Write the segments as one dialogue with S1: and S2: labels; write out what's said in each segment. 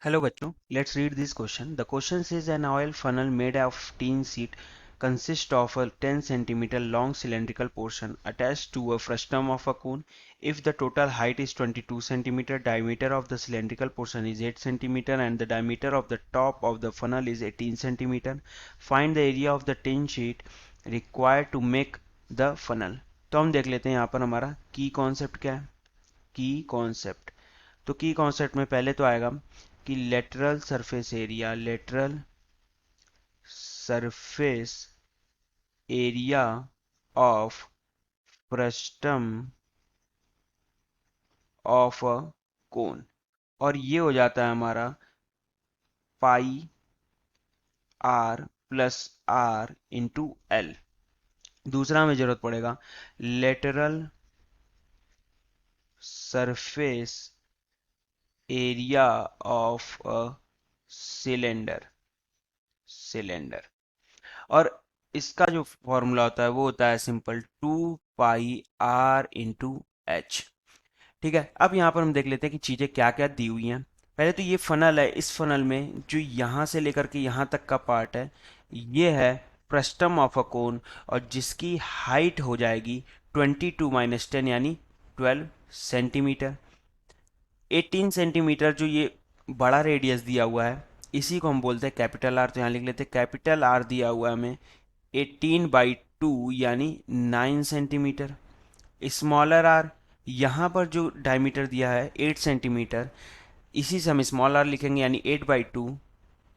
S1: Hello बच्चों, let's read this question. The question says an oil funnel made of tin sheet consists of a 10 centimeter long cylindrical portion attached to a frustum of a cone. If the total height is 22 centimeter, diameter of the cylindrical portion is 8 centimeter and the diameter of the top of the funnel is 18 centimeter, find the area of the tin sheet required to make the funnel. तो हम देख लेते हैं यहाँ पर हमारा की concept क्या है. की कॉन्सेप्ट, तो की कॉन्सेप्ट में पहले तो आएगा कि lateral surface area of frustum of a cone, और ये हो जाता है हमारा pi r plus r into l. दूसरा हमें जरूरत पड़ेगा lateral surface area of a cylinder cylinder और इसका जो फॉर्मूला होता है वो होता है simple 2 pi r into h. ठीक है, अब यहाँ पर हम देख लेते हैं कि चीज़ें क्या क्या दी हुई हैं. पहले तो ये फनल है, इस फनल में जो यहाँ से लेकर के यहाँ तक का पार्ट है ये है फ्रस्टम ऑफ अ कोन, और जिसकी हाइट हो जाएगी 22 - 10 यानी 12 सेंटीमीटर. 18 सेंटीमीटर जो ये बड़ा रेडियस दिया हुआ है इसी को हम बोलते हैं कैपिटल आर. तो यहाँ लिख लेते हैं कैपिटल आर दिया हुआ है हमें 18/2 यानी 9 सेंटीमीटर. स्मॉलर आर, यहाँ पर जो डायमीटर दिया है 8 सेंटीमीटर, इसी से हम स्मॉल आर लिखेंगे यानी 8/2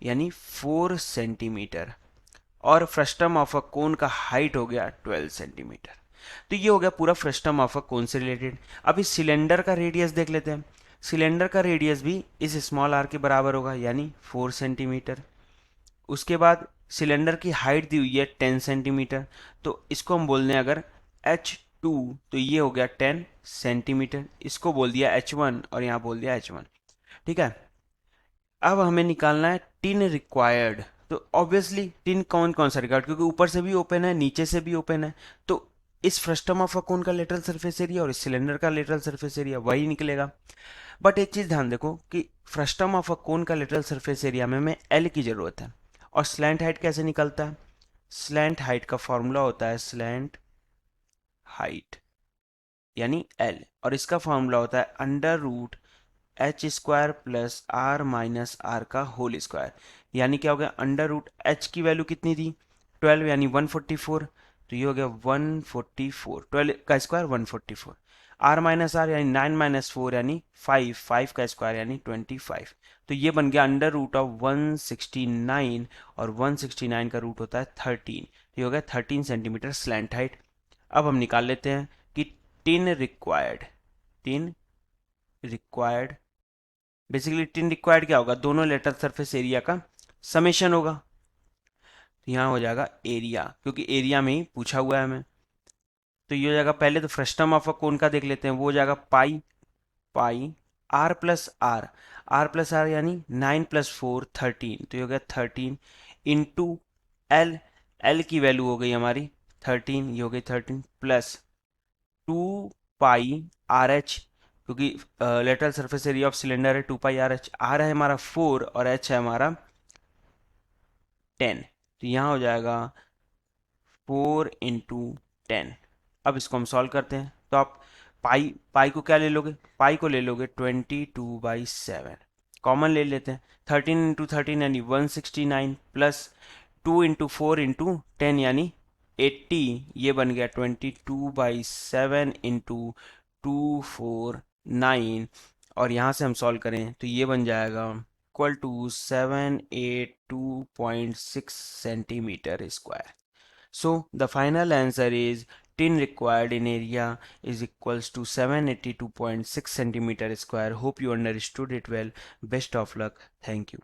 S1: यानी 4 सेंटीमीटर. और फ्रस्टम ऑफ अ कोन का हाइट हो गया 12 सेंटीमीटर. तो ये हो गया पूरा फ्रस्टम ऑफ अ कोन से रिलेटेड. अब इस सिलेंडर का रेडियस देख लेते हैं. सिलेंडर का रेडियस भी इस स्मॉल आर के बराबर होगा यानी 4 सेंटीमीटर. उसके बाद सिलेंडर की हाइट दी हुई है 10 सेंटीमीटर, तो इसको हम बोल दें अगर H2 तो ये हो गया 10 सेंटीमीटर. इसको बोल दिया H1 और यहाँ बोल दिया H1. ठीक है, अब हमें निकालना है टिन रिक्वायर्ड. तो ऑब्वियसली टिन कौन कौन सा रिक्वायर्ड, क्योंकि ऊपर से भी ओपन है नीचे से भी ओपन है, तो इस फ्रस्टम ऑफ अ कोन का लेटरल सरफेस एरिया और इस सिलेंडर का लेटरल सरफेस एरिया वही निकलेगा. बट एक चीज ध्यान देखो कि फ्रस्टम ऑफ अ कोन का लेटरल सरफेस एरिया में हमें एल की जरूरत है. और स्लैंट हाइट कैसे निकलता है? स्लैंट हाइट का फॉर्मूला होता है स्लैंट हाइट यानी एल, और इसका फॉर्मूला होता है under root H² plus R minus R का होल स्क्वायर. यानी क्या हो गया, अंडर रूट एच की वैल्यू कितनी थी 12 यानी 144, तो ये हो गया 144, 12 का स्क्वायर 144. आर माइनस आर यानी 9 - 4 यानी 5, 5 का स्क्वायर यानी 25. तो ये बन गया अंडर रूट ऑफ 169, और 169 का रूट होता है 13. ये हो गया 13 सेंटीमीटर स्लैंट हाइट. अब हम निकाल लेते हैं कि tin required basically tin required क्या होगा, दोनों लेटर सरफेस एरिया का समेशन होगा. तो यहाँ हो जाएगा एरिया, क्योंकि एरिया में ही पूछा हुआ है हमें. तो ये हो जाएगा, पहले तो फ्रस्टम ऑफ अ कोन का देख लेते हैं, वो हो जाएगा pi pi r plus r. R plus r यानी 9 + 4 13, तो ये हो गया 13 इंटू एल. एल की वैल्यू हो गई हमारी 13, ये हो गई 13 प्लस 2 पाई आर एच, क्योंकि lateral surface area of cylinder है 2 पाई आर एच. आर है हमारा 4 और एच है हमारा 10, तो यहाँ हो जाएगा 4 × 10. अब इसको हम सॉल्व करते हैं, तो आप पाई पाई को क्या ले लोगे, पाई को ले लोगे 22/7. कॉमन ले लेते हैं, 13 × 13 यानी 169 प्लस 2 × 4 × 10 यानी 80. ये बन गया 22/7 × 249. और यहाँ से हम सॉल्व करें तो ये बन जाएगा equal to 782.6 centimetre square. So the final answer is tin required in area is equals to 782.6 centimeter square. Hope you understood it well. Best of luck. Thank you.